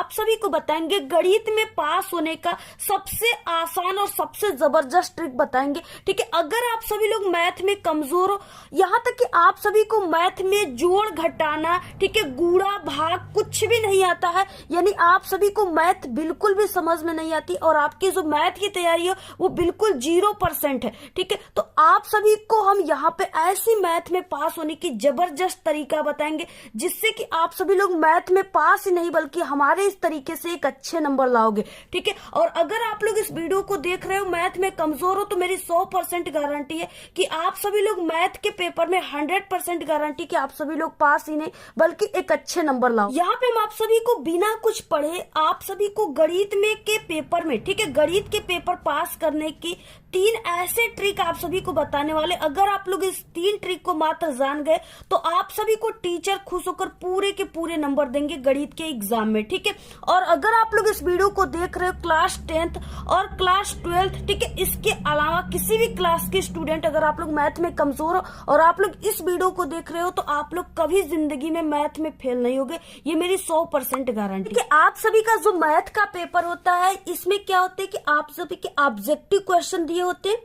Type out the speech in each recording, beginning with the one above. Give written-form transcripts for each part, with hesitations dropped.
आप सभी को बताएंगे गणित में पास होने का सबसे आसान और सबसे जबरदस्त ट्रिक बताएंगे। ठीक है, अगर आप सभी लोग मैथ में कमजोर हो, यहाँ तक कि आप सभी को मैथ में जोड़ घटाना, ठीक है, गुणा भाग कुछ भी नहीं आता है, यानी आप सभी को मैथ बिल्कुल भी समझ में नहीं आती और आपकी जो मैथ की तैयारी है वो बिल्कुल 0% है। ठीक है, तो आप सभी को हम यहाँ पे ऐसी मैथ में पास होने की जबरदस्त तरीका बताएंगे जिससे कि आप सभी लोग मैथ में पास ही नहीं बल्कि हमारे इस तरीके से एक अच्छे नंबर लाओगे। ठीक है, और अगर आप लोग इस वीडियो को देख रहे हो मैथ में कमजोर हो तो मेरी 100% गारंटी है कि आप सभी लोग मैथ के पेपर में 100% गारंटी कि आप सभी लोग पास ही नहीं बल्कि एक अच्छे नंबर लाओ। यहाँ पे हम आप सभी को बिना कुछ पढ़े आप सभी को गणित में के पेपर में, ठीक है, गणित के पेपर पास करने की 3 ऐसे ट्रिक आप सभी को बताने वाले। अगर आप लोग इस 3 ट्रिक को मात्र जान गए तो आप सभी को टीचर खुश होकर पूरे के पूरे नंबर देंगे गणित के एग्जाम में। ठीक है, और अगर आप लोग इस वीडियो को देख रहे हो क्लास 10th और क्लास 12th, ठीक है, इसके अलावा किसी भी क्लास के स्टूडेंट अगर आप लोग मैथ में कमजोर हो और आप लोग इस वीडियो को देख रहे हो तो आप लोग कभी जिंदगी में मैथ में फेल नहीं होगे, ये मेरी 100% गारंटी। ठीक है, आप सभी का जो मैथ का पेपर होता है इसमें क्या होता है कि आप सभी के ऑब्जेक्टिव क्वेश्चन दिए होते हैं।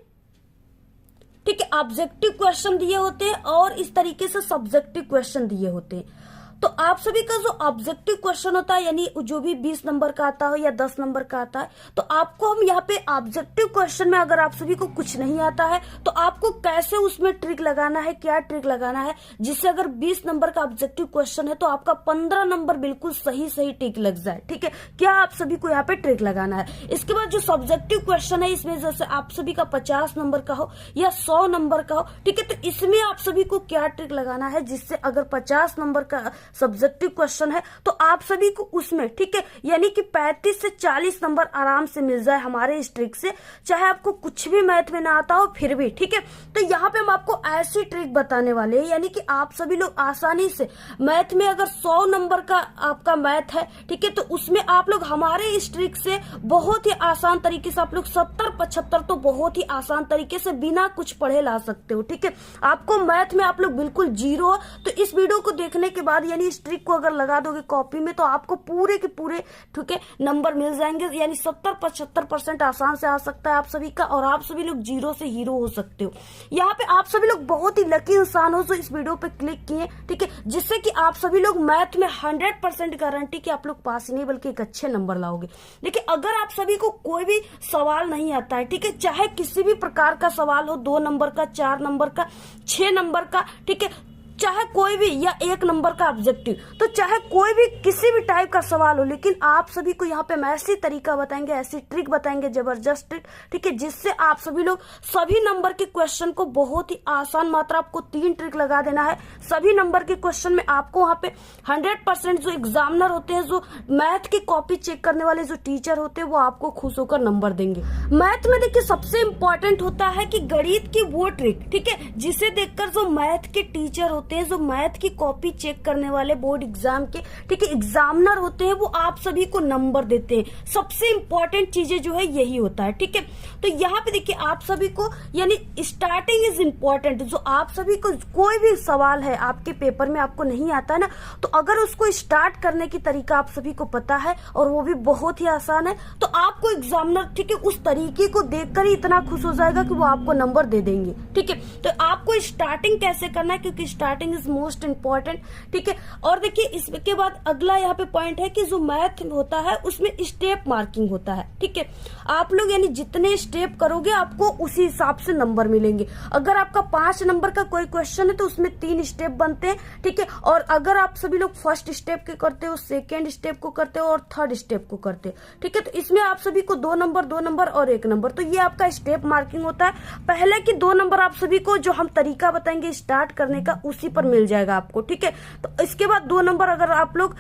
ठीक है, ऑब्जेक्टिव क्वेश्चन दिए होते हैं और इस तरीके से सब्जेक्टिव क्वेश्चन दिए होते हैं। तो आप सभी का जो ऑब्जेक्टिव क्वेश्चन होता है यानी जो भी 20 नंबर का आता हो या 10 नंबर का आता है, तो आपको हम यहाँ पे ऑब्जेक्टिव क्वेश्चन में अगर आप सभी को कुछ नहीं आता है तो आपको कैसे उसमें ट्रिक लगाना है, क्या ट्रिक लगाना है जिससे अगर 20 नंबर का ऑब्जेक्टिव क्वेश्चन है तो आपका 15 नंबर बिल्कुल सही टिक लग जाए। ठीक है, क्या आप सभी को यहाँ पे ट्रिक लगाना है। इसके बाद जो सब्जेक्टिव क्वेश्चन है इसमें जैसे आप सभी का 50 नंबर का हो या 100 नंबर का हो, ठीक है, तो इसमें आप सभी को क्या ट्रिक लगाना है जिससे अगर 50 नंबर का सब्जेक्टिव क्वेश्चन है तो आप सभी को उसमें, ठीक है, यानी कि 35 से 40 नंबर आराम से मिल जाए हमारे इस ट्रिक से, चाहे आपको कुछ भी मैथ में ना आता हो फिर भी। ठीक है, तो यहाँ पे हम आपको ऐसी ट्रिक बताने वाले हैं यानी कि आप सभी लोग आसानी से मैथ में अगर 100 नंबर का आपका मैथ है, ठीक है, तो उसमें आप लोग हमारे इस ट्रिक से बहुत ही आसान तरीके से आप लोग 70-75 तो बहुत ही आसान तरीके से बिना कुछ पढ़े ला सकते हो। ठीक है, आपको मैथ में आप लोग बिल्कुल 0 तो इस वीडियो को देखने के बाद यानी इस ट्रिक को अगर लगा दोगे कॉपी में तो आपको पूरे के पूरे, ठीक है, नंबर मिल जाएंगे, यानी 70-75% आसान से आ सकता है आप सभी का और आप सभी लोग 0 से हीरो हो सकते हो। यहाँ पे आप सभी लोग बहुत ही लकी इंसान हो जो इस वीडियो पे क्लिक किए, ठीक है, जिससे कि आप सभी लोग मैथ में 100% गारंटी कि आप लोग पास ही नहीं बल्कि एक अच्छे नंबर लाओगे। देखिए, अगर आप सभी को कोई भी सवाल नहीं आता है, ठीक है, चाहे किसी भी प्रकार का सवाल हो, 2 नंबर का, 4 नंबर का, 6 नंबर का, ठीक है, चाहे कोई भी या 1 नंबर का ऑब्जेक्टिव, तो चाहे कोई भी किसी भी टाइप का सवाल हो, लेकिन आप सभी को यहाँ पे हम ऐसी तरीका बताएंगे, ऐसी ट्रिक बताएंगे, जबरदस्त ट्रिक, ठीक है, जिससे आप सभी लोग सभी नंबर के क्वेश्चन को बहुत ही आसान, मात्र आपको 3 ट्रिक लगा देना है। सभी नंबर के क्वेश्चन में आपको वहाँ पे 100% जो एग्जामिनर होते हैं, जो मैथ की कॉपी चेक करने वाले जो टीचर होते हैं, वो आपको खुश होकर नंबर देंगे। मैथ में देखिए सबसे इंपॉर्टेंट होता है कि गणित की वो ट्रिक, ठीक है, जिसे देखकर जो मैथ के टीचर होते हैं, जो मैथ की कॉपी चेक करने वाले बोर्ड एग्जाम के, ठीक है, एग्जामिनर होते हैं, वो आप सभी को नंबर देते हैं। सबसे इंपॉर्टेंट चीजें जो है यही होता है। ठीक है, तो यहाँ पे देखिए आप सभी को यानी स्टार्टिंग इज इम्पोर्टेंट। जो आप सभी को कोई भी सवाल है आपके पेपर में आपको नहीं आता है ना, तो अगर उसको स्टार्ट करने की तरीका आप सभी को पता है और वो भी बहुत ही आसान है, तो आपको एग्जामिनर, ठीक है, उस तरीके को देखकर ही इतना खुश हो जाएगा कि वो आपको नंबर दे देंगे। ठीक है, तो आपको स्टार्टिंग कैसे करना है, क्योंकि स्टार्टिंग इज मोस्ट इंपॉर्टेंट। ठीक है, और देखिए इसके बाद अगला यहाँ पे पॉइंट है कि जो मैथ होता है उसमें स्टेप मार्किंग होता है। ठीक है, आप लोग यानी जितने स्टेप करोगे आपको उसी हिसाब से नंबर मिलेंगे। अगर आपका 5 नंबर का कोई क्वेश्चन है तो उसमें 3 स्टेप बनते हैं। ठीक है, और अगर आप सभी लोग फर्स्ट स्टेप के करते हो, सेकेंड स्टेप को करते हो और थर्ड स्टेप को करते हो, ठीक है, तो इसमें आप सभी को 2 नंबर और 1 नंबर, तो ये आपका स्टेप मार्किंग होता है। पहले की 2 नंबर आप सभी को जो हम तरीका बताएंगे स्टार्ट करने का उसी पर मिल जाएगा आपको। ठीक है, तो इसके बाद 2 नंबर अगर आप लोग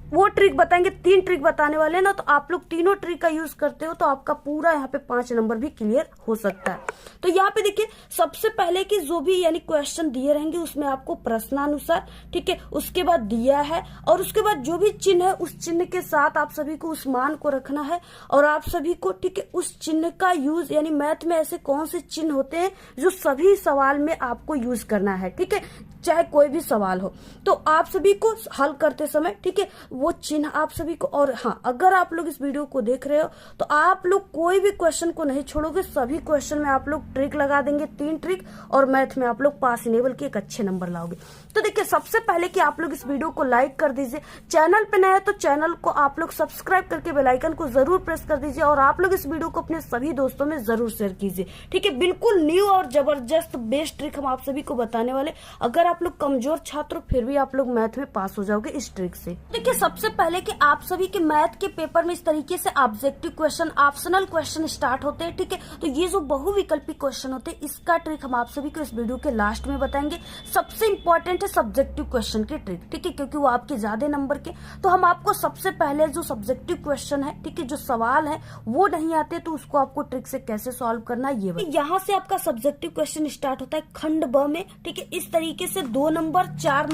वो ट्रिक बताएंगे, 3 ट्रिक बताने वाले ना, तो आप लोग तीनों ट्रिक का यूज करते हो तो आपका पूरा यहाँ पे 5 नंबर भी क्लियर हो सकता है। तो यहाँ पे देखिए सबसे पहले की जो भी यानी क्वेश्चन दिए रहेंगे उसमें आपको प्रश्नानुसार, ठीक है, उसके बाद दिया है और उसके बाद जो भी चिन्ह है उस चिन्ह के साथ आप सभी को उस मान को रखना है और आप सभी को, ठीक है, उस चिन्ह का यूज यानी मैथ में ऐसे कौन से चिन्ह होते हैं जो सभी सवाल में आपको यूज करना है। ठीक है, चाहे कोई भी सवाल हो तो आप सभी को हल करते समय, ठीक है, वो चिन्ह आप सभी को। और हाँ, अगर आप लोग इस वीडियो को देख रहे हो तो आप लोग कोई भी क्वेश्चन को नहीं छोड़ोगे, सभी क्वेश्चन में आप लोग ट्रिक लगा देंगे, 3 ट्रिक, और मैथ में आप लोग पास इनेबल के एक अच्छे नंबर लाओगे। तो देखिए, सबसे पहले कि आप लोग इस वीडियो को लाइक कर दीजिए, चैनल पे नए है तो चैनल को आप लोग सब्सक्राइब करके बेल आइकन को जरूर प्रेस कर दीजिए, और आप लोग इस वीडियो को अपने सभी दोस्तों में जरूर शेयर कीजिए। ठीक है, बिल्कुल न्यू और जबरदस्त बेस्ट ट्रिक हम आप सभी को बताने वाले। अगर आप लोग कमजोर छात्र फिर भी आप लोग मैथ में पास हो जाओगे इस ट्रिक से। देखिए, सबसे पहले कि आप सभी के मैथ के पेपर में इस तरीके से objective question, optional question start होते हैं। ठीक है, तो ये जो बहुविकल्पी क्वेश्चन होते हैं इसका ट्रिक हम आप सभी को इस वीडियो के लास्ट में बताएंगे। सबसे इंपॉर्टेंट है सब्जेक्टिव क्वेश्चन की ट्रिक। ठीक है, क्योंकि वो आपके ज्यादा नंबर के, तो हम आपको सबसे पहले जो सब्जेक्टिव क्वेश्चन है, ठीक है, जो सवाल है वो नहीं आते तो उसको आपको ट्रिक से कैसे सॉल्व करना है ये यहाँ से आपका सब्जेक्टिव क्वेश्चन स्टार्ट होता है खंड ब में। ठीक है, इस तरीके से 2 नंबर 4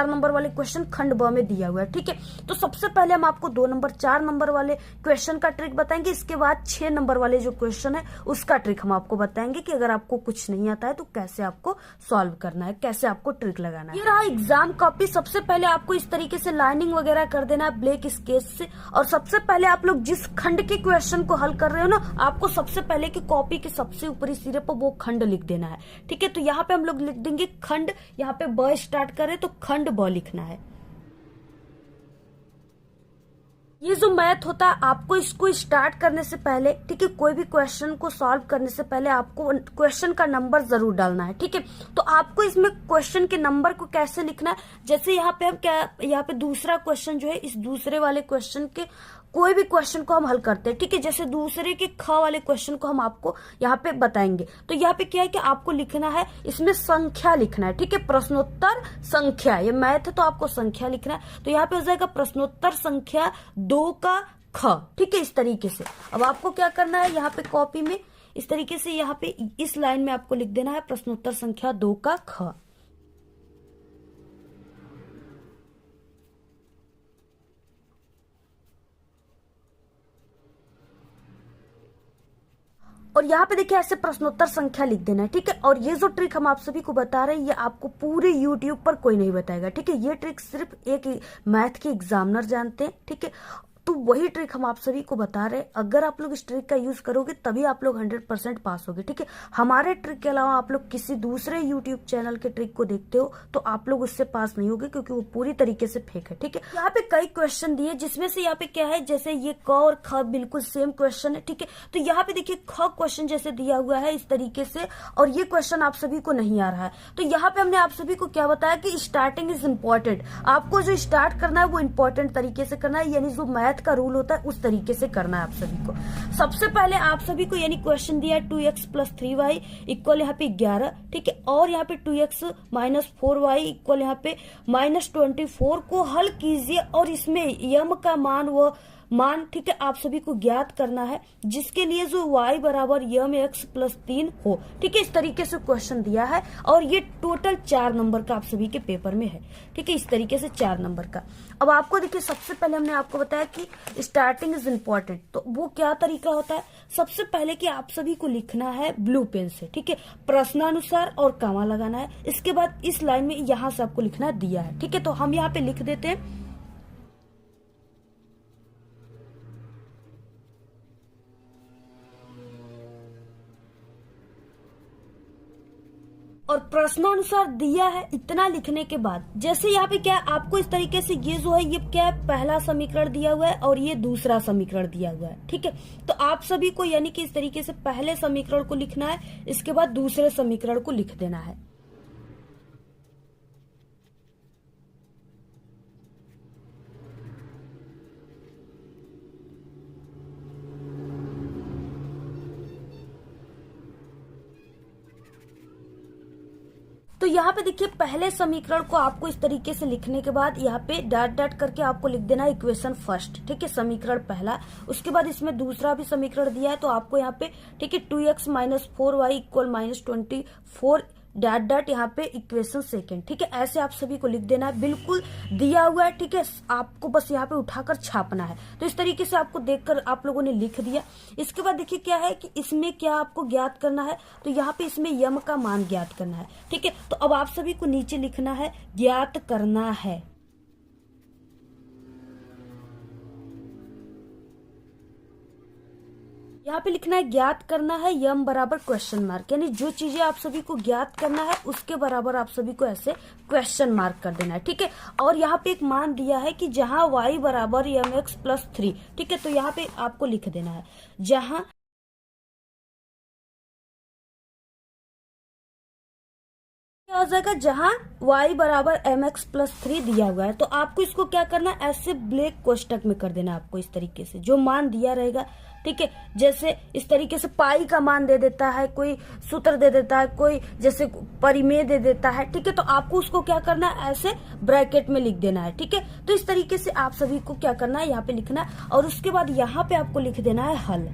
नंबर वाले क्वेश्चन खंड ब में दिया हुआ है। ठीक है, तो सबसे पहले हम आपको 2 नंबर 4 नंबर वाले क्वेश्चन का ट्रिक बताएंगे। इसके बाद 6 नंबर वाले जो क्वेश्चन है उसका ट्रिक हम आपको बताएंगे कि अगर आपको कुछ नहीं आता है तो कैसे आपको सॉल्व करना है, कैसे आपको ट्रिक लगाना है। ये रहा एग्जाम कॉपी। सबसे पहले आपको इस तरीके से लाइनिंग वगैरह कर देना है ब्लैक स्केच से। और सबसे पहले आप लोग जिस खंड के क्वेश्चन को हल कर रहे हो ना, आपको सबसे पहले की कॉपी के सबसे ऊपरी सिरे पर वो खंड लिख देना है। ठीक है, तो यहाँ पे हम लोग लिख देंगे खंड, यहाँ पे ब स्टार्ट करें तो खंड ब लिखना है। ये जो मैथ होता है, आपको इसको स्टार्ट करने से पहले, ठीक है, कोई भी क्वेश्चन को सॉल्व करने से पहले आपको क्वेश्चन का नंबर जरूर डालना है। ठीक है, तो आपको इसमें क्वेश्चन के नंबर को कैसे लिखना है, जैसे यहाँ पे हम यहाँ पे दूसरा क्वेश्चन जो है, इस दूसरे वाले क्वेश्चन के कोई भी क्वेश्चन को हम हल करते हैं। ठीक है, जैसे दूसरे के ख वाले क्वेश्चन को हम आपको यहाँ पे बताएंगे। तो यहाँ पे क्या है कि आपको लिखना है, इसमें संख्या लिखना है। ठीक है, प्रश्नोत्तर संख्या, ये मैथ है तो आपको संख्या लिखना है। तो यहाँ पे हो जाएगा प्रश्नोत्तर संख्या 2 का ख। ठीक है, इस तरीके से। अब आपको क्या करना है, यहाँ पे कॉपी में इस तरीके से यहाँ पे इस लाइन में आपको लिख देना है प्रश्नोत्तर संख्या 2 का ख। और यहाँ पे देखिए ऐसे प्रश्नोत्तर संख्या लिख देना है। ठीक है, और ये जो ट्रिक हम आप सभी को बता रहे हैं ये आपको पूरे YouTube पर कोई नहीं बताएगा। ठीक है, ये ट्रिक सिर्फ एक मैथ के एग्जामिनर जानते हैं। ठीक है, तो वही ट्रिक हम आप सभी को बता रहे हैं। अगर आप लोग इस ट्रिक का यूज करोगे तभी आप लोग 100% पास होगे। ठीक है, हमारे ट्रिक के अलावा आप लोग किसी दूसरे यूट्यूब चैनल के ट्रिक को देखते हो तो आप लोग उससे पास नहीं होगे, क्योंकि वो पूरी तरीके से फेक है। ठीक है, यहाँ पे कई क्वेश्चन दिए जिसमें से यहाँ पे क्या है, जैसे ये क और ख बिल्कुल सेम क्वेश्चन है। ठीक है, तो यहाँ पे देखिए ख क्वेश्चन जैसे दिया हुआ है इस तरीके से, और ये क्वेश्चन आप सभी को नहीं आ रहा है। तो यहाँ पे हमने आप सभी को क्या बताया कि स्टार्टिंग इज इम्पोर्टेंट। आपको जो स्टार्ट करना है वो इम्पोर्टेंट तरीके से करना है, यानी जो मैथ का रूल होता है उस तरीके से करना है आप सभी को। सबसे पहले आप सभी को यानी क्वेश्चन दिया है 2x + 3y इक्वल यहाँ पे 11। ठीक है, और यहाँ पे 2x - 4y इक्वल यहाँ पे -24 को हल कीजिए, और इसमें यम का मान ठीक है आप सभी को ज्ञात करना है, जिसके लिए जो y बराबर yx + 3 हो। ठीक है, इस तरीके से क्वेश्चन दिया है, और ये टोटल 4 नंबर का आप सभी के पेपर में है। ठीक है, इस तरीके से 4 नंबर का। अब आपको देखिए, सबसे पहले हमने आपको बताया कि स्टार्टिंग इज इम्पोर्टेंट, तो वो क्या तरीका होता है। सबसे पहले कि आप सभी को लिखना है ब्लू पेन से। ठीक है, प्रश्नानुसार और कॉमा लगाना है। इसके बाद इस लाइन में यहाँ से आपको लिखना दिया है। ठीक है, तो हम यहाँ पे लिख देते हैं और प्रश्नानुसार दिया है। इतना लिखने के बाद जैसे यहाँ पे क्या आपको इस तरीके से, ये जो है ये क्या है, पहला समीकरण दिया हुआ है और ये दूसरा समीकरण दिया हुआ है। ठीक है, तो आप सभी को यानी कि इस तरीके से पहले समीकरण को लिखना है, इसके बाद दूसरे समीकरण को लिख देना है। तो यहाँ पे देखिए पहले समीकरण को आपको इस तरीके से लिखने के बाद यहाँ पे डॉट डॉट करके आपको लिख देना है इक्वेशन फर्स्ट। ठीक है, समीकरण पहला। उसके बाद इसमें दूसरा भी समीकरण दिया है तो आपको यहाँ पे ठीक है 2x - 4y equal -24 dot dot यहाँ पे इक्वेशन सेकेंड। ठीक है, ऐसे आप सभी को लिख देना है, बिल्कुल दिया हुआ है। ठीक है, आपको बस यहाँ पे उठाकर छापना है। तो इस तरीके से आपको देखकर आप लोगों ने लिख दिया। इसके बाद देखिए क्या है कि इसमें क्या आपको ज्ञात करना है, तो यहाँ पे इसमें यम का मान ज्ञात करना है। ठीक है, तो अब आप सभी को नीचे लिखना है ज्ञात करना है। यहाँ पे लिखना है ज्ञात करना है यम बराबर क्वेश्चन मार्क, यानी जो चीजें आप सभी को ज्ञात करना है उसके बराबर आप सभी को ऐसे क्वेश्चन मार्क कर देना है, ठीक है। और यहाँ पे एक मान दिया है कि जहां y बराबर mx+3, ठीक है, तो यहाँ पे आपको लिख देना है जहां क्या हो जाएगा, जहां y बराबर mx+3 दिया हुआ है, तो आपको इसको क्या करना है, ऐसे ब्लैक कोष्टक में कर देना आपको इस तरीके से, जो मान दिया रहेगा, ठीक है। जैसे इस तरीके से पाई का मान दे देता है कोई, सूत्र दे देता है कोई, जैसे परिमेय दे देता है, ठीक है, तो आपको उसको क्या करना है, ऐसे ब्रैकेट में लिख देना है, ठीक है। तो इस तरीके से आप सभी को क्या करना है, यहाँ पे लिखना है, और उसके बाद यहाँ पे आपको लिख देना है हल।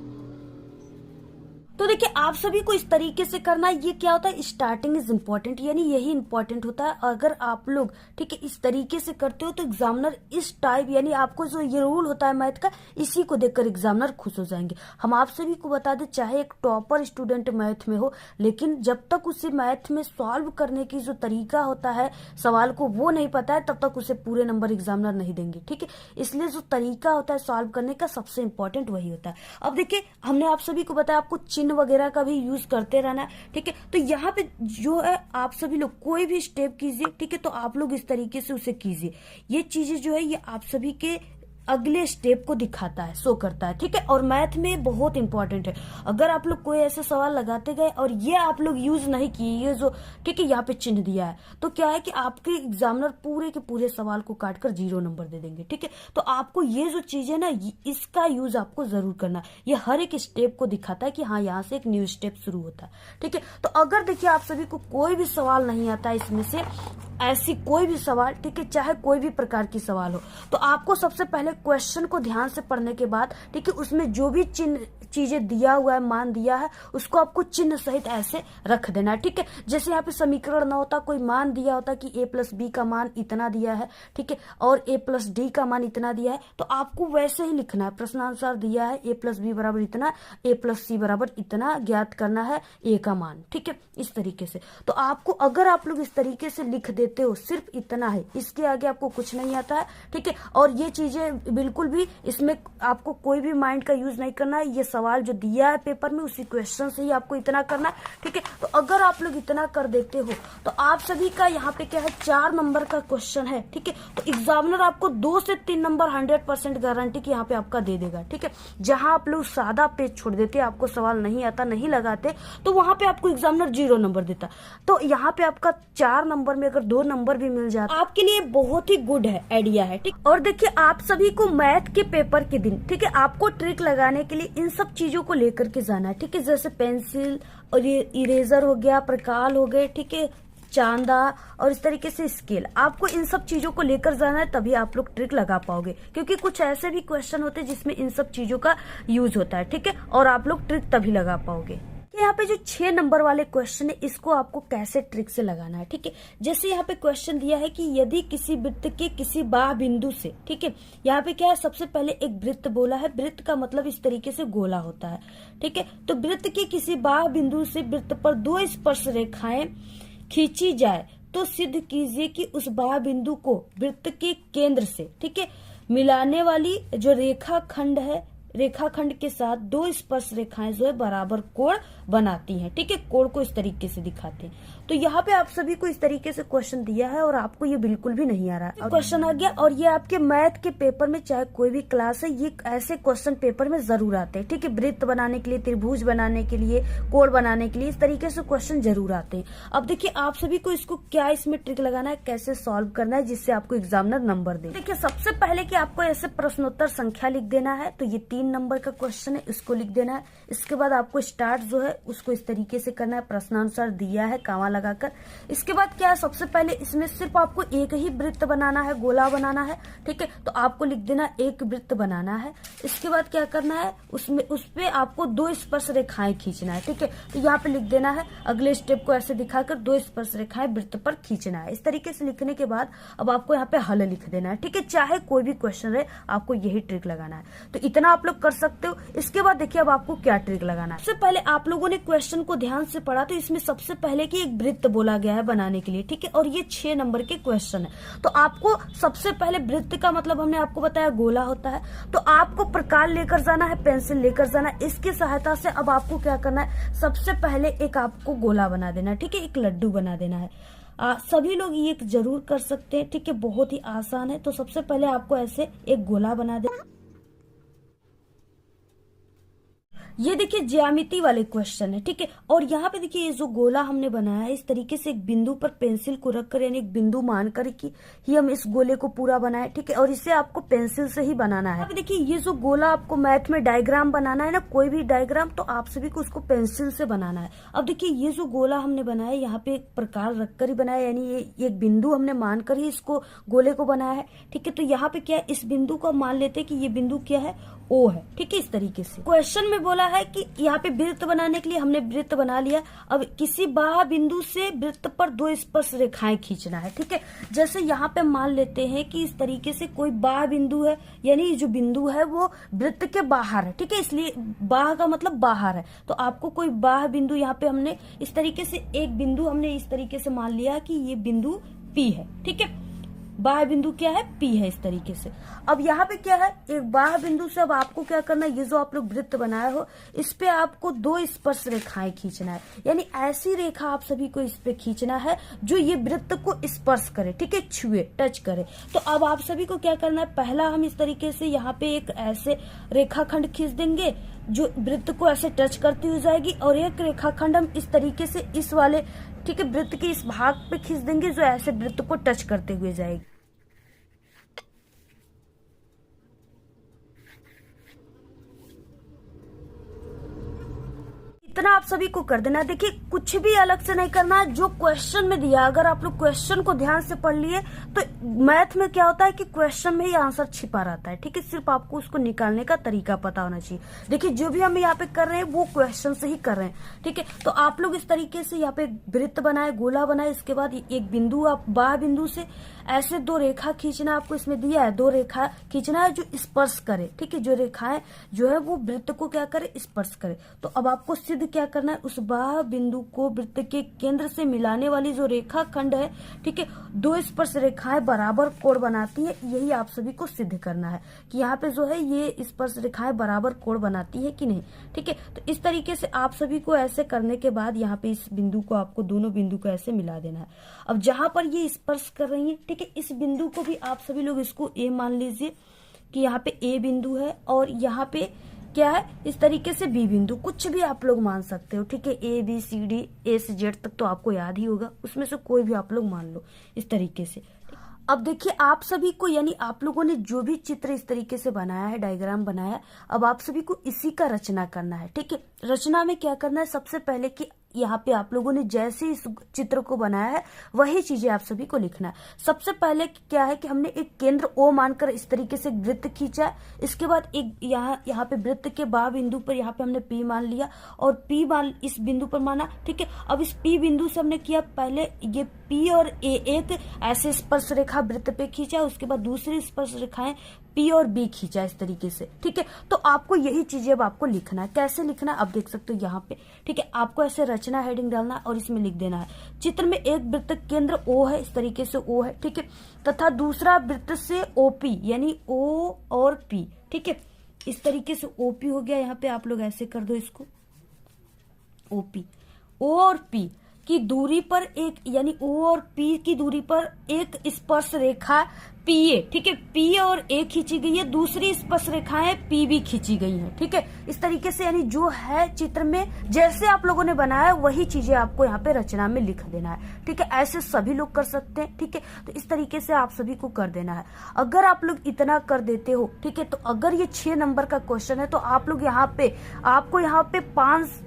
तो देखिए आप सभी को इस तरीके से करना है। ये क्या होता है, स्टार्टिंग इज इम्पोर्टेंट, यानी यही इंपॉर्टेंट होता है। अगर आप लोग ठीक है इस तरीके से करते हो तो एग्जामिनर इस टाइप, यानी आपको जो ये रूल होता है मैथ का, इसी को देखकर एग्जामिनर खुश हो जाएंगे। हम आप सभी को बता दें, चाहे एक टॉपर स्टूडेंट मैथ में हो, लेकिन जब तक उसे मैथ में सॉल्व करने की जो तरीका होता है सवाल को वो नहीं पता है, तब तक उसे पूरे नंबर एग्जामिनर नहीं देंगे, ठीक है। इसलिए जो तरीका होता है सॉल्व करने का, सबसे इंपॉर्टेंट वही होता है। अब देखिए हमने आप सभी को बताया आपको चिन्ह वगैरह का भी यूज करते रहना है, ठीक है। तो यहाँ पे जो है आप सभी लोग कोई भी स्टेप कीजिए, ठीक है, तो आप लोग इस तरीके से उसे कीजिए। ये चीजें जो है ये आप सभी के अगले स्टेप को दिखाता है, शो करता है, ठीक है। और मैथ में बहुत इंपॉर्टेंट है। अगर आप लोग कोई ऐसे सवाल लगाते गए और ये आप लोग यूज नहीं किए, ये जो ठीक है यहाँ पे चिन्ह दिया है, तो क्या है कि आपके एग्जामिनर पूरे के पूरे सवाल को काटकर 0 नंबर दे देंगे, ठीक है। तो आपको ये जो चीज है ना, इसका यूज आपको जरूर करना है। ये हर एक स्टेप को दिखाता है कि हाँ यहाँ से एक न्यू स्टेप शुरू होता है, ठीक है। तो अगर देखिए आप सभी को कोई भी सवाल नहीं आता है इसमें से, ऐसी कोई भी सवाल, ठीक है, चाहे कोई भी प्रकार की सवाल हो, तो आपको सबसे पहले क्वेश्चन को ध्यान से पढ़ने के बाद, ठीक है, उसमें जो भी चिन्ह चीजें दिया हुआ है, मान दिया है, उसको आपको चिन्ह सहित ऐसे रख देना है, ठीक है। जैसे यहाँ पे समीकरण ना होता, कोई मान दिया होता कि a+b का मान इतना दिया है, ठीक है, और a+d का मान इतना दिया है, तो आपको वैसे ही लिखना है। प्रश्नानुसार दिया है a+b बराबर इतना, a+c बराबर इतना, ज्ञात करना है a का मान, ठीक है, इस तरीके से। तो आपको अगर आप लोग इस तरीके से लिख देते हो, सिर्फ इतना है, इसके आगे आपको कुछ नहीं आता है, ठीक है। और ये चीजें बिल्कुल भी इसमें आपको कोई भी माइंड का यूज नहीं करना है। ये सवाल जो दिया है पेपर में, उसी क्वेश्चन से ही आपको इतना करना है, ठीक है। तो अगर आप लोग इतना कर देते हो तो आप सभी का यहाँ पे क्या है, 4 नंबर का क्वेश्चन है, ठीक है। तो एग्जामिनर आपको 2 से 3 नंबर 100% गारंटी की यहाँ पे आपका दे देगा, ठीक है। जहां आप लोग सादा पेज छोड़ देते, आपको सवाल नहीं आता, नहीं लगाते, तो वहां पे आपको एग्जामिनर 0 नंबर देता। तो यहाँ पे आपका 4 नंबर में अगर 2 नंबर भी मिल जाता, आपके लिए बहुत ही गुड है, आइडिया है, ठीक। और देखिए आप सभी को मैथ के पेपर के दिन, ठीक है, आपको ट्रिक लगाने के लिए इन सब चीजों को लेकर के जाना है, ठीक है। जैसे पेंसिल और ये इरेजर हो गया, प्रकाल हो गए, ठीक है, चांदा, और इस तरीके से स्केल, आपको इन सब चीजों को लेकर जाना है, तभी आप लोग ट्रिक लगा पाओगे। क्योंकि कुछ ऐसे भी क्वेश्चन होते हैं जिसमें इन सब चीजों का यूज होता है, ठीक है, और आप लोग ट्रिक तभी लगा पाओगे। यहाँ पे जो 6 नंबर वाले क्वेश्चन है, इसको आपको कैसे ट्रिक से लगाना है, ठीक है। जैसे यहाँ पे क्वेश्चन दिया है कि यदि किसी वृत्त के किसी बाह्य बिंदु से, ठीक है, यहाँ पे क्या है, सबसे पहले एक वृत्त बोला है। वृत्त का मतलब इस तरीके से गोला होता है, ठीक है। तो वृत्त के किसी बाह्य बिंदु से वृत्त पर 2 स्पर्श रेखाएं खींची जाए तो सिद्ध कीजिए कि उस बाह्य बिंदु को वृत्त के केंद्र से, ठीक है, मिलाने वाली जो रेखाखंड है, रेखाखंड के साथ 2 स्पर्श रेखाएं जो है बराबर कोण बनाती हैं, ठीक है। कोण को इस तरीके से दिखाते हैं। तो यहाँ पे आप सभी को इस तरीके से क्वेश्चन दिया है और आपको ये बिल्कुल भी नहीं आ रहा है, क्वेश्चन आ गया। और ये आपके मैथ के पेपर में, चाहे कोई भी क्लास है, ये ऐसे क्वेश्चन पेपर में जरूर आते हैं, ठीक है। वृत्त बनाने के लिए, त्रिभुज बनाने के लिए, कोण बनाने के लिए, इस तरीके से क्वेश्चन जरूर आते हैं। अब देखिए आप सभी को इसको क्या इसमें ट्रिक लगाना है, कैसे सॉल्व करना है, जिससे आपको एग्जामिनर नंबर दे। देखिए सबसे पहले कि आपको ऐसे प्रश्नोत्तर संख्या लिख देना है, तो ये 3 नंबर का क्वेश्चन है, इसको लिख देना है। इसके बाद आपको स्टार्ट जो है उसको इस तरीके से करना है, प्रश्नानुसार दिया है, कामा लगाकर। इसके बाद क्या है, सबसे पहले इसमें सिर्फ आपको एक ही वृत्त बनाना है, गोला बनाना है, ठीक है। तो आपको लिख देना एक वृत्त बनाना है। इसके बाद क्या करना है, उसमें उस पे आपको 2 स्पर्श रेखाएं खींचना है, ठीक है। तो यहाँ पे लिख देना है, अगले स्टेप को ऐसे दिखाकर 2 स्पर्श रेखाएं वृत्त पर खींचना है। इस तरीके से लिखने के बाद अब आपको यहाँ पे हल लिख देना है, ठीक है। चाहे कोई भी क्वेश्चन रहे, आपको यही ट्रिक लगाना है। तो इतना आप लोग कर सकते हो। इसके बाद देखिए अब आपको क्या ट्रिक लगाना है। सबसे पहले आप लोगों ने क्वेश्चन को ध्यान से पढ़ा, तो इसमें सबसे पहले की एक वृत्त बोला गया है बनाने के लिए, ठीक है। और ये 6 नंबर के क्वेश्चन है। तो आपको सबसे पहले वृत्त का मतलब हमने आपको बताया गोला होता है, तो आपको प्रकार लेकर जाना है, पेंसिल लेकर जाना है। इसकी सहायता से अब आपको क्या करना है, सबसे पहले एक आपको गोला बना देना है, ठीक है, एक लड्डू बना देना है। सभी लोग ये जरूर कर सकते हैं, ठीक है, बहुत ही आसान है। तो सबसे पहले आपको ऐसे एक गोला बना देना। ये देखिए ज्यामिति वाले क्वेश्चन है, ठीक है। और यहाँ पे देखिए ये जो गोला हमने बनाया है, इस तरीके से एक बिंदु पर पेंसिल को रखकर यानी एक बिंदु मानकर कि ही हम इस गोले को पूरा बनाए, ठीक है। और इसे आपको पेंसिल से ही बनाना है। अब देखिए ये जो गोला आपको मैथ में डायग्राम बनाना है ना, कोई भी डायग्राम, तो आप सभी को उसको पेंसिल से बनाना है। अब देखिए ये जो गोला हमने बनाया यहाँ पे एक प्रकार रखकर ही बनाया, यानी ये एक बिंदु हमने मानकर ही इसको गोले को बनाया है, ठीक है। तो यहाँ पे क्या है, इस बिंदु को मान लेते हैं कि ये बिंदु क्या है, ओ है, ठीक है। इस तरीके से क्वेश्चन में बोला है कि यहाँ पे वृत्त बनाने के लिए हमने वृत्त बना लिया। अब किसी बाह्य बिंदु से वृत्त पर 2 स्पर्श रेखाएं खींचना है, ठीक है। जैसे यहाँ पे मान लेते हैं कि इस तरीके से कोई बाह्य बिंदु है, यानी जो बिंदु है वो वृत्त के बाहर है, ठीक है। इसलिए बाह्य का मतलब बाहर है। तो आपको कोई बाह्य बिंदु यहाँ पे हमने इस तरीके से एक बिंदु हमने इस तरीके से मान लिया कि ये बिंदु P है, ठीक है। बाह्य बिंदु क्या है, P है, इस तरीके से। अब यहाँ पे क्या है, एक बाह्य बिंदु से अब आपको क्या करना है, ये जो आप लोग वृत्त बनाए हो इस पे आपको 2 स्पर्श रेखाएं खींचना है, यानी ऐसी रेखा आप सभी को इस पे खींचना है जो ये वृत्त को स्पर्श करे, ठीक है, छुए, टच करे। तो अब आप सभी को क्या करना है, पहला हम इस तरीके से यहाँ पे एक ऐसे रेखाखंड खींच देंगे जो वृत्त को ऐसे टच करती हुई जाएगी, और एक रेखाखंड हम इस तरीके से इस वाले, ठीक है, वृत्त के इस भाग पे खींच देंगे जो ऐसे वृत्त को टच करते हुए जाएगी। इतना आप सभी को कर देना। देखिए कुछ भी अलग से नहीं करना है, जो क्वेश्चन में दिया, अगर आप लोग क्वेश्चन को ध्यान से पढ़ लिए तो मैथ में क्या होता है कि क्वेश्चन में ही आंसर छिपा रहता है, ठीक है। सिर्फ आपको उसको निकालने का तरीका पता होना चाहिए। देखिए जो भी हम यहाँ पे कर रहे हैं वो क्वेश्चन से ही कर रहे हैं, ठीक है। तो आप लोग इस तरीके से यहाँ पे वृत्त बनाए, गोला बनाए, इसके बाद एक बिंदु, आप बाह्य बिंदु से ऐसे 2 रेखा खींचना, आपको इसमें दिया है 2 रेखा खींचना है जो स्पर्श करे, ठीक है, जो रेखाएं जो है वो वृत्त को क्या करे, स्पर्श करे। तो अब आपको सिद्ध क्या करना है, उस बाह्य बिंदु को वृत्त के केंद्र से मिलाने वाली जो रेखा खंड है, ठीक है, 2 स्पर्श रेखाएं बराबर कोण बनाती है, यही आप सभी को सिद्ध करना है कि यहाँ पे जो है ये स्पर्श रेखाएं बराबर कोण बनाती है कि नहीं, ठीक है। तो इस तरीके से आप सभी को ऐसे करने के बाद यहाँ पे इस बिंदु को, आपको दोनों बिंदु को ऐसे मिला देना है। अब जहां पर ये स्पर्श कर रही है, ठीक है, इस बिंदु को भी आप सभी लोग इसको ए मान लीजिए कि यहाँ पे ए बिंदु है, और यहाँ पे क्या है, इस तरीके से बी बिंदु, कुछ भी आप लोग मान सकते हो, ठीक है। ए बी सी डी, ए से जेड तक तो आपको याद ही होगा, उसमें से कोई भी आप लोग मान लो इस तरीके से। अब देखिए आप सभी को, यानी आप लोगों ने जो भी चित्र इस तरीके से बनाया है, डायग्राम बनाया है, अब आप सभी को इसी का रचना करना है, ठीक है। रचना में क्या करना है, सबसे पहले कि यहाँ पे आप लोगों ने जैसे इस चित्र को बनाया है वही चीजें आप सभी को लिखना है। सबसे पहले क्या है कि हमने एक केंद्र O मानकर इस तरीके से वृत्त खींचा है। इसके बाद एक यहाँ पे वृत्त के बाह्य बिंदु पर यहाँ पे हमने P मान लिया, और P मान इस बिंदु पर माना, ठीक है। अब इस P बिंदु से हमने किया, पहले ये P और A एक ऐसे स्पर्श रेखा वृत्त पे खींचा, उसके बाद दूसरी स्पर्श रेखाएं P और B खींचा इस तरीके से, ठीक है। तो आपको यही चीजें अब आपको लिखना है। कैसे लिखना है अब देख सकते हो यहाँ पे, ठीक है। आपको ऐसे रचना हेडिंग डालना है और इसमें लिख देना है, चित्र में एक वृत्त केंद्र O है, इस तरीके से O है, ठीक है, तथा दूसरा वृत्त से OP, यानी O और P, ठीक है, इस तरीके से OP हो गया। यहाँ पे आप लोग ऐसे कर दो इसको, OP, O और P की दूरी पर एक, यानी O और P की दूरी पर एक स्पर्श रेखा PA, ठीक है, P और A खींची गई है, दूसरी स्पर्श रेखाएं PB खींची गई हैं, ठीक है। इस तरीके से यानी जो है चित्र में जैसे आप लोगों ने बनाया वही चीजें आपको यहाँ पे रचना में लिख देना है, ठीक है। ऐसे सभी लोग कर सकते हैं, ठीक है। तो इस तरीके से आप सभी को कर देना है। अगर आप लोग इतना कर देते हो, ठीक है, तो अगर ये 6 नंबर का क्वेश्चन है तो आप लोग यहाँ पे, आपको यहाँ पे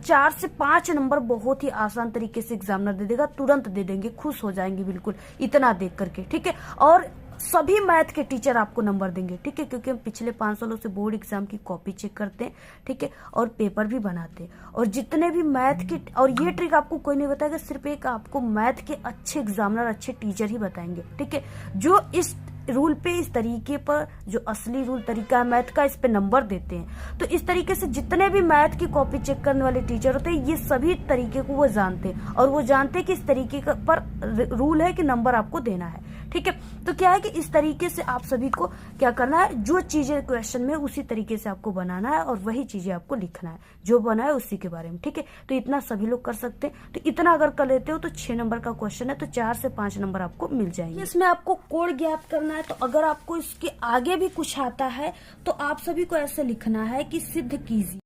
4 से 5 नंबर बहुत ही आसान तरीके से एग्जामिनर दे देगा, तुरंत दे देंगे, खुश हो जाएंगे बिल्कुल इतना देख करके, ठीक है। और सभी मैथ के टीचर आपको नंबर देंगे, ठीक है, क्योंकि हम पिछले 5 सालों से बोर्ड एग्जाम की कॉपी चेक करते हैं, ठीक है, और पेपर भी बनाते हैं। और जितने भी मैथ की, और ये ट्रिक आपको कोई नहीं बताएगा, सिर्फ एक आपको मैथ के अच्छे एग्जामिनर, अच्छे टीचर ही बताएंगे, ठीक है, जो इस रूल पे, इस तरीके पर जो असली रूल तरीका है मैथ का, इस पे नंबर देते हैं। तो इस तरीके से जितने भी मैथ की कॉपी चेक करने वाले टीचर होते हैं, ये सभी तरीके को वो जानते हैं, और वो जानते हैं कि इस तरीके पर रूल है कि नंबर आपको देना है। ठीक है, तो क्या है कि इस तरीके से आप सभी को क्या करना है, जो चीजें क्वेश्चन में उसी तरीके से आपको बनाना है और वही चीजें आपको लिखना है, जो बना है उसी के बारे में। ठीक है, तो इतना सभी लोग कर सकते हैं। तो इतना अगर कर लेते हो तो 6 नंबर का क्वेश्चन है, तो 4 से 5 नंबर आपको मिल जाएंगे। इसमें आपको कोड ज्ञात करना है। तो अगर आपको इसके आगे भी कुछ आता है तो आप सभी को ऐसे लिखना है कि सिद्ध कीजिए।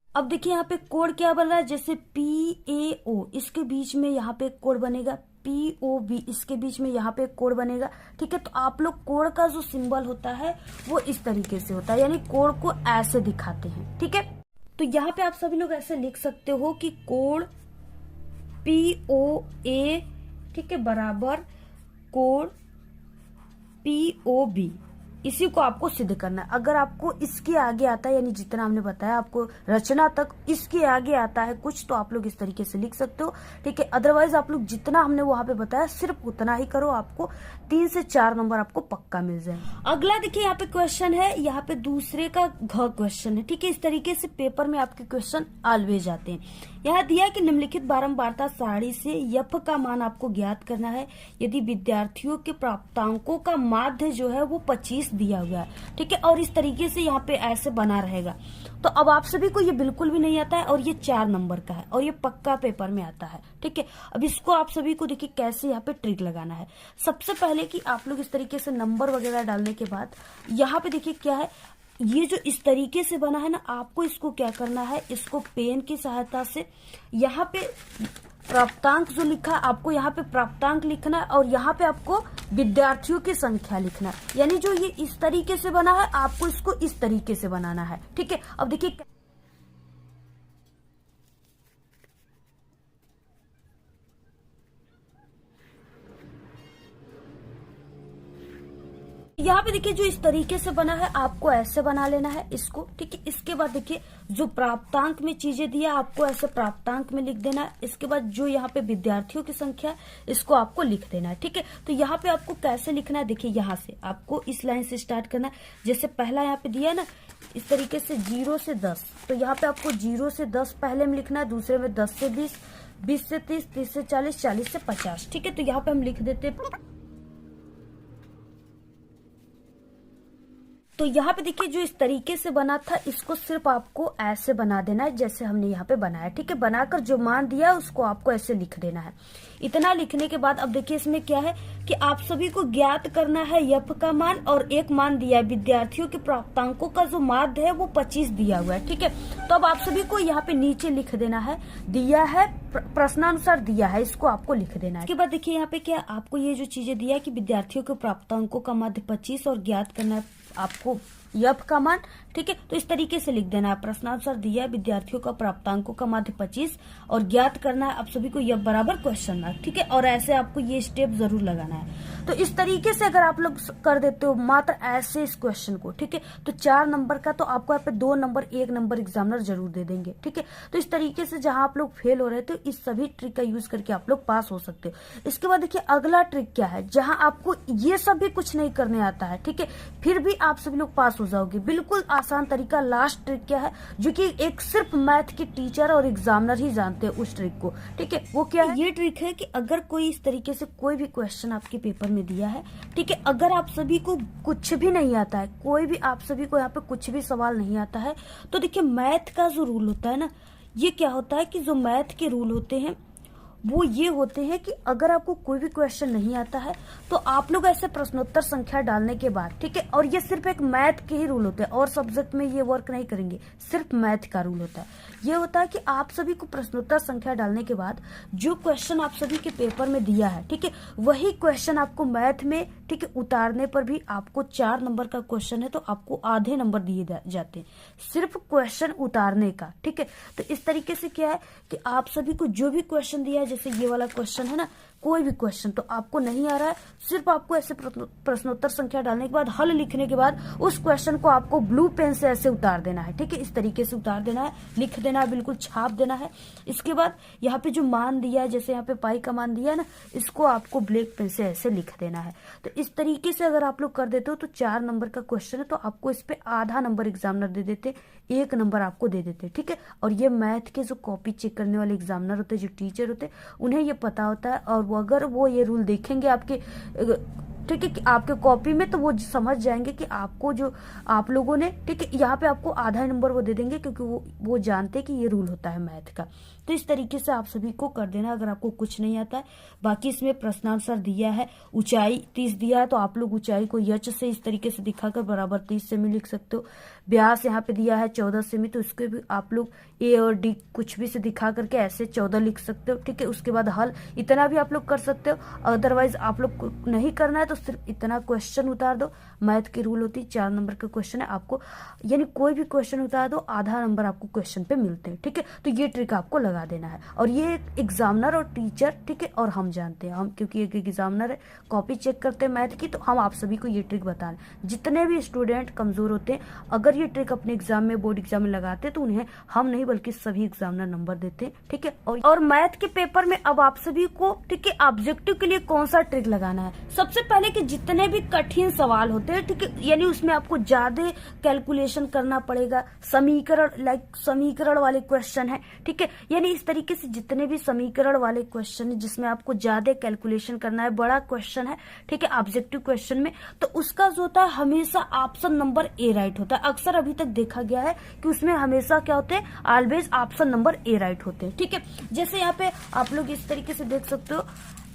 अब देखिए यहाँ पे कोड क्या बन रहा है, जैसे PAO, इसके बीच में यहाँ पे कोड बनेगा, POB, इसके बीच में यहाँ पे कोड बनेगा। ठीक है, तो आप लोग कोड का जो सिंबल होता है वो इस तरीके से होता है, यानी कोड को ऐसे दिखाते हैं। ठीक है, तो यहाँ पे आप सभी लोग ऐसे लिख सकते हो कि कोड POA, ठीक है, बराबर कोड POB, इसी को आपको सिद्ध करना है। अगर आपको इसके आगे आता है, यानी जितना हमने बताया आपको रचना तक, इसके आगे आता है कुछ, तो आप लोग इस तरीके से लिख सकते हो। ठीक है, अदरवाइज आप लोग जितना हमने वहां पे बताया सिर्फ उतना ही करो, आपको 3 से 4 नंबर आपको पक्का मिल जाए। अगला देखिए यहाँ पे क्वेश्चन है, यहाँ पे दूसरे का घ क्वेश्चन है। ठीक है, इस तरीके से पेपर में आपके क्वेश्चन ऑलवेज आते हैं। यहाँ दिया कि निम्नलिखित बारंबारता सारणी से यफ का मान आपको ज्ञात करना है यदि विद्यार्थियों के प्राप्तांकों का माध्य जो है वो 25 दिया हुआ है। ठीक है, और इस तरीके से यहाँ पे ऐसे बना रहेगा। तो अब आप सभी को ये बिल्कुल भी नहीं आता है, और ये 4 नंबर का है, और ये पक्का पेपर में आता है। ठीक है, अब इसको आप सभी को देखिए कैसे यहाँ पे ट्रिक लगाना है। सबसे पहले कि आप लोग इस तरीके से नंबर वगैरह डालने के बाद यहाँ पे देखिए क्या है, ये जो इस तरीके से बना है ना, आपको इसको क्या करना है, इसको पेन की सहायता से यहाँ पे प्राप्तांक जो लिखा है आपको यहाँ पे प्राप्तांक लिखना है, और यहाँ पे आपको विद्यार्थियों की संख्या लिखना है। यानी जो ये इस तरीके से बना है आपको इसको इस तरीके से बनाना है। ठीक है, अब देखिए यहाँ पे देखिए जो इस तरीके से बना है आपको ऐसे बना लेना है इसको। ठीक है, इसके बाद देखिए जो प्राप्तांक में चीजें दिया आपको ऐसे प्राप्तांक में लिख देना है। इसके बाद जो यहाँ पे विद्यार्थियों की संख्या है इसको आपको लिख देना है। ठीक है, तो यहाँ पे आपको कैसे लिखना है, देखिए यहाँ से आपको इस लाइन से स्टार्ट करना है। जैसे पहला यहाँ पे दिया है ना, इस तरीके से 0 से 10, तो यहाँ पे आपको 0 से 10 पहले में लिखना है, दूसरे में 10 से 20, 20 से 30, 30 से 40, 40 से 50। ठीक है, तो यहाँ पे हम लिख देते हैं। तो यहाँ पे देखिए जो इस तरीके से बना था इसको सिर्फ आपको ऐसे बना देना है जैसे हमने यहाँ पे बनाया। ठीक है, बनाकर जो मान दिया उसको आपको ऐसे लिख देना है। इतना लिखने के बाद अब देखिए इसमें क्या है कि आप सभी को ज्ञात करना है यफ का मान, और एक मान दिया है विद्यार्थियों के प्राप्तांकों का जो माध्य है वो 25 दिया हुआ है। ठीक है, तो अब आप सभी को यहाँ पे नीचे लिख देना है, दिया है प्रश्नानुसार दिया है, इसको आपको लिख देना है। इसके बाद देखिए यहाँ पे क्या आपको ये जो चीजें दिया है कि विद्यार्थियों के प्राप्तांकों का माध्य 25 और ज्ञात करना है आपको यफ का मान। ठीक है, तो इस तरीके से लिख देना है, प्रश्नानुसार दिया है विद्यार्थियों का प्राप्तांकों का माध्य 25 और ज्ञात करना है आप सभी को यफ बराबर क्वेश्चन मार्क। ठीक है, और ऐसे आपको ये स्टेप जरूर लगाना है। तो इस तरीके से अगर आप लोग कर देते हो मात्र ऐसे इस क्वेश्चन को, ठीक है, तो 4 नंबर का तो आपको यहाँ पे 2 नंबर 1 नंबर एग्जामिनर जरूर दे देंगे। ठीक है, तो इस तरीके से जहां आप लोग फेल हो रहे थे इस सभी ट्रिक का यूज करके आप लोग पास हो सकते हो। इसके बाद देखिए अगला ट्रिक क्या है, जहां आपको ये सब भी कुछ नहीं करने आता है, ठीक है, फिर भी आप सभी लोग पास हो जाओगे। बिल्कुल आसान तरीका, लास्ट ट्रिक क्या है जो कि एक सिर्फ मैथ के टीचर और एग्जामिनर ही जानते हैं उस ट्रिक को। ठीक है, वो क्या है, ये ट्रिक है कि अगर कोई इस तरीके से कोई भी क्वेश्चन आपके पेपर में दिया है, ठीक है, अगर आप सभी को कुछ भी नहीं आता है, कोई भी आप सभी को यहाँ पे कुछ भी सवाल नहीं आता है, तो देखिए मैथ का जो रूल होता है ना, ये क्या होता है कि जो मैथ के रूल होते हैं वो ये होते हैं कि अगर आपको कोई भी क्वेश्चन नहीं आता है तो आप लोग ऐसे प्रश्नोत्तर संख्या डालने के बाद, ठीक है, और ये सिर्फ एक मैथ के ही रूल होते हैं और सब्जेक्ट में ये वर्क नहीं करेंगे, सिर्फ मैथ का रूल होता है। ये होता है कि आप सभी को प्रश्नोत्तर संख्या डालने के बाद जो क्वेश्चन आप सभी के पेपर में दिया है, ठीक है, वही क्वेश्चन आपको मैथ में, ठीक है, उतारने पर भी आपको 4 नंबर का क्वेश्चन है तो आपको आधे नंबर दिए जाते हैं सिर्फ क्वेश्चन उतारने का। ठीक है, तो इस तरीके से क्या है कि आप सभी को जो भी क्वेश्चन दिया है, जैसे ये वाला क्वेश्चन है ना, कोई भी क्वेश्चन तो आपको नहीं आ रहा है, सिर्फ आपको ऐसे प्रश्नोत्तर संख्या डालने के बाद, हल लिखने के बाद उस क्वेश्चन को आपको ब्लू पेन से ऐसे उतार देना है। ठीक है, इस तरीके से उतार देना है, लिख देना है, बिल्कुल छाप देना है। इसके बाद यहाँ पे जो मान दिया है, जैसे यहाँ पे पाई का मान दिया है ना, इसको आपको ब्लैक पेन से ऐसे लिख देना है। तो इस तरीके से अगर आप लोग कर देते हो तो 4 नंबर का क्वेश्चन है, तो आपको इस पे आधा नंबर एग्जामिनर दे देते, 1 नंबर आपको दे देते। ठीक है, और ये मैथ के जो कॉपी चेक करने वाले एग्जामिनर होते हैं, जो टीचर होते हैं, उन्हें ये पता होता है, और वो अगर वो ये रूल देखेंगे आपके, ठीक है, आपके कॉपी में, तो वो समझ जाएंगे कि आपको जो आप लोगों ने, ठीक है, यहाँ पे आपको आधा नंबर वो दे देंगे, क्योंकि वो जानते हैं कि ये रूल होता है मैथ का। तो इस तरीके से आप सभी को कर देना अगर आपको कुछ नहीं आता है। बाकी इसमें प्रश्नानुसार दिया है, ऊंचाई 30 दिया है, तो आप लोग ऊंचाई को यच से इस तरीके से दिखाकर बराबर 30 सेमी लिख सकते हो। व्यास यहाँ पे दिया है 14 सेमी, तो इसके भी आप लोग ए और डी कुछ भी से दिखा करके ऐसे 14 लिख सकते हो। ठीक है, उसके बाद हल इतना भी आप लोग कर सकते हो। अदरवाइज आप लोग को नहीं करना है तो सिर्फ इतना क्वेश्चन उतार दो। मैथ की रूल होती है 4 नंबर का क्वेश्चन है, आपको यानी कोई भी क्वेश्चन उतार दो, आधा नंबर आपको क्वेश्चन पे मिलते हैं। ठीक है, तो ये ट्रिक आपको लगा देना है, और ये एग्जामिनर और टीचर, ठीक है, और हम जानते हैं, हम क्योंकि एक एग्जामिनर है, कॉपी चेक करते हैं मैथ की, तो हम आप सभी को ये ट्रिक बता रहे हैं। जितने भी स्टूडेंट कमजोर होते हैं, अगर ये ट्रिक अपने एग्जाम में, बोर्ड एग्जाम में लगाते हैं, तो उन्हें हम नहीं बल्कि सभी एग्जामिनर नंबर देते हैं। ठीक है, और मैथ के पेपर में अब आप सभी को, ठीक है, ऑब्जेक्टिव के लिए कौन सा ट्रिक लगाना है। सबसे पहले कि जितने भी कठिन सवाल होते हैं, ठीक है, यानी उसमें आपको ज्यादा कैलकुलेशन करना पड़ेगा, समीकरण वाले क्वेश्चन है, ठीक है, यानी इस तरीके से जितने भी समीकरण वाले क्वेश्चन है जिसमें आपको ज्यादा कैलकुलेशन करना है, बड़ा क्वेश्चन है, ठीक है, ऑब्जेक्टिव क्वेश्चन में, तो उसका जो होता है हमेशा ऑप्शन नंबर ए राइट होता है। अक्सर अभी तक देखा गया है कि उसमें हमेशा क्या होते हैं, always option number A right होते हैं। ठीक है, जैसे यहाँ पे आप लोग इस तरीके से देख सकते हो,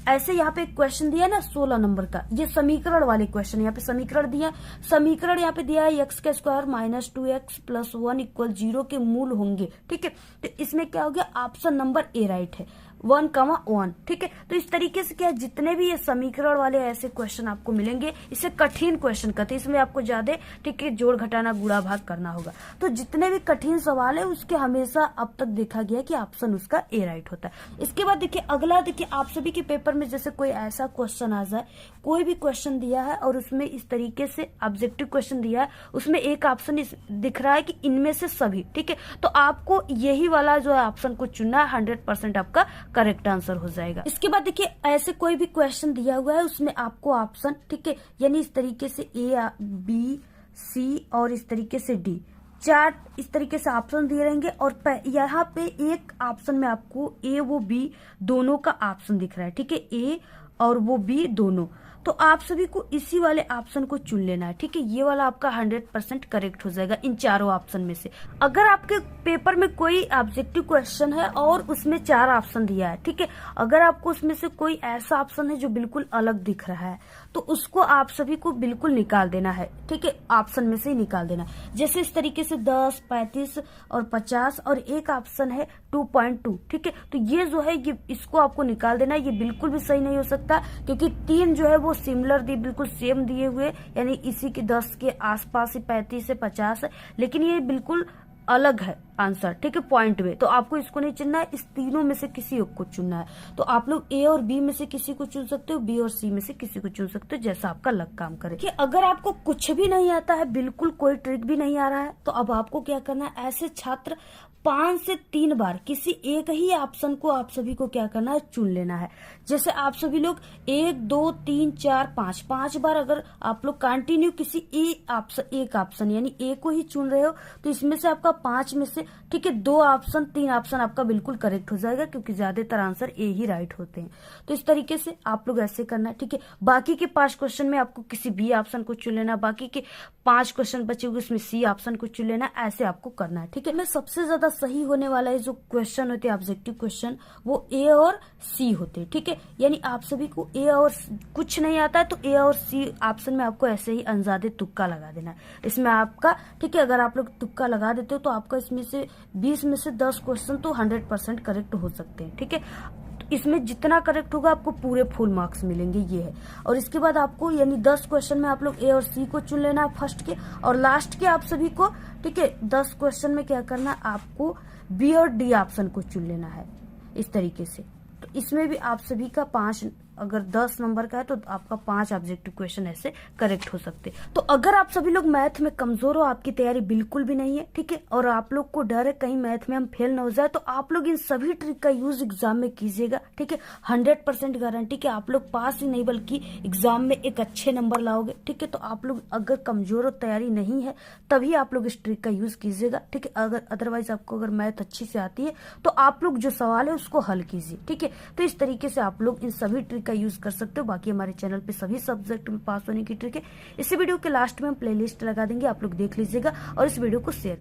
ऐसे यहाँ पे एक क्वेश्चन दिया है ना 16 नंबर का, ये समीकरण वाले क्वेश्चन, यहाँ पे समीकरण दिया, समीकरण यहाँ पे दिया है x का square minus 2x plus 1 equal 0 के मूल होंगे। ठीक है, तो इसमें क्या हो गया, ऑप्शन नंबर ए राइट है, 1,1। ठीक है, तो इस तरीके से क्या, जितने भी ये समीकरण वाले ऐसे क्वेश्चन आपको मिलेंगे, इसे कठिन क्वेश्चन कहते हैं, इसमें आपको ज्यादा, ठीक है, जोड़ घटाना गुणा भाग करना होगा। तो जितने भी कठिन सवाल है उसके हमेशा अब तक देखा गया कि ऑप्शन उसका ए राइट होता है। इसके बाद देखिए अगला, देखिए आप सभी के पेपर में जैसे कोई ऐसा क्वेश्चन आ जाए, कोई भी क्वेश्चन दिया है और उसमें इस तरीके से ऑब्जेक्टिव क्वेश्चन दिया है, उसमें एक ऑप्शन दिख रहा है कि इनमें से सभी, ठीक है, तो आपको यही वाला जो है ऑप्शन को चुनना है, 100% आपका करेक्ट आंसर हो जाएगा। इसके बाद देखिए ऐसे कोई भी क्वेश्चन दिया हुआ है, उसमें आपको ऑप्शन, ठीक है, यानी इस तरीके से ए, बी, सी और इस तरीके से डी, 4 इस तरीके से ऑप्शन दिए रहेंगे, और यहाँ पे एक ऑप्शन में आपको ए वो बी दोनों का ऑप्शन दिख रहा है। ठीक है, ए और वो बी दोनों, तो आप सभी को इसी वाले ऑप्शन को चुन लेना है। ठीक है, ये वाला आपका 100% करेक्ट हो जाएगा इन चारों ऑप्शन में से। अगर आपके पेपर में कोई ऑब्जेक्टिव क्वेश्चन है और उसमें 4 ऑप्शन दिया है, ठीक है, अगर आपको उसमें से कोई ऐसा ऑप्शन है जो बिल्कुल अलग दिख रहा है, तो उसको आप सभी को बिल्कुल निकाल देना है। ठीक है, ऑप्शन में से ही निकाल देना, जैसे इस तरीके से 10, 35 और 50, और एक ऑप्शन है 2.2। ठीक है, तो ये जो है ये इसको आपको निकाल देना है। ये बिल्कुल भी सही नहीं हो सकता, क्योंकि 3 जो है वो सिमिलर दिए, बिल्कुल सेम दिए हुए, यानी इसी के 10 के आसपास ही 35 से 50 है, लेकिन ये बिल्कुल अलग है आंसर। ठीक है, पॉइंट में, तो आपको इसको नहीं चुनना है, इस तीनों में से किसी एक को चुनना है। तो आप लोग ए और बी में से किसी को चुन सकते हो, बी और सी में से किसी को चुन सकते हो, जैसा आपका लक काम करे। कि अगर आपको कुछ भी नहीं आता है, बिल्कुल कोई ट्रिक भी नहीं आ रहा है, तो अब आपको क्या करना है, ऐसे छात्र 5 से 3 बार किसी एक ही ऑप्शन को आप सभी को क्या करना है, चुन लेना है। जैसे आप सभी लोग 1, 2, 3, 4, 5 बार अगर आप लोग कंटिन्यू किसी एक ऑप्शन यानी ए को ही चुन रहे हो, तो इसमें से आपका 5 में से, ठीक है, 2 ऑप्शन 3 ऑप्शन आपका बिल्कुल करेक्ट हो जाएगा, क्योंकि ज्यादातर आंसर ए ही राइट होते हैं। तो इस तरीके से आप लोग ऐसे करना है। ठीक है, बाकी के 5 क्वेश्चन में आपको किसी बी ऑप्शन को चुन लेना, बाकी के 5 क्वेश्चन बचे हुए उसमें सी ऑप्शन को चुन लेना, ऐसे आपको करना है। ठीक है, मैं सबसे ज्यादा सही होने वाला है जो क्वेश्चन होते हैं ऑब्जेक्टिव क्वेश्चन, वो ए और सी होते हैं। ठीक है, यानी आप सभी को ए और कुछ नहीं आता है, तो ए और सी ऑप्शन में आपको ऐसे ही अंदाजे तुक्का लगा देना है इसमें आपका। ठीक है, अगर आप लोग तुक्का लगा देते हो तो आपका इसमें से 20 में से 10 क्वेश्चन तो 100% करेक्ट हो सकते हैं। ठीक है, इसमें जितना करेक्ट होगा आपको पूरे फुल मार्क्स मिलेंगे, ये है। और इसके बाद आपको यानी 10 क्वेश्चन में आप लोग ए और सी को चुन लेना है फर्स्ट के, और लास्ट के आप सभी को, ठीक है, 10 क्वेश्चन में क्या करना है, आपको बी और डी ऑप्शन को चुन लेना है इस तरीके से। तो इसमें भी आप सभी का 5, अगर 10 नंबर का है तो आपका 5 ऑब्जेक्टिव क्वेश्चन ऐसे करेक्ट हो सकते। तो अगर आप सभी लोग मैथ में कमजोर हो, आपकी तैयारी बिल्कुल भी नहीं है, ठीक है, और आप लोग को डर है कहीं मैथ में हम फेल ना हो जाए, तो आप लोग इन सभी ट्रिक का यूज एग्जाम में कीजिएगा, ठीक है। 100% गारंटी कि आप लोग पास ही नहीं बल्कि एग्जाम में एक अच्छे नंबर लाओगे, ठीक है। तो आप लोग अगर कमजोर हो, तैयारी नहीं है, तभी आप लोग इस ट्रिक का यूज कीजिएगा, ठीक है। अगर अदरवाइज आपको अगर मैथ अच्छी से आती है तो आप लोग जो सवाल है उसको हल कीजिए, ठीक है। तो इस तरीके से आप लोग इन सभी ट्रिक का यूज कर सकते हो। बाकी हमारे चैनल पे सभी सब्जेक्ट में पास होने की ट्रिक है। इसी वीडियो के लास्ट में हम प्लेलिस्ट लगा देंगे, आप लोग देख लीजिएगा और इस वीडियो को शेयर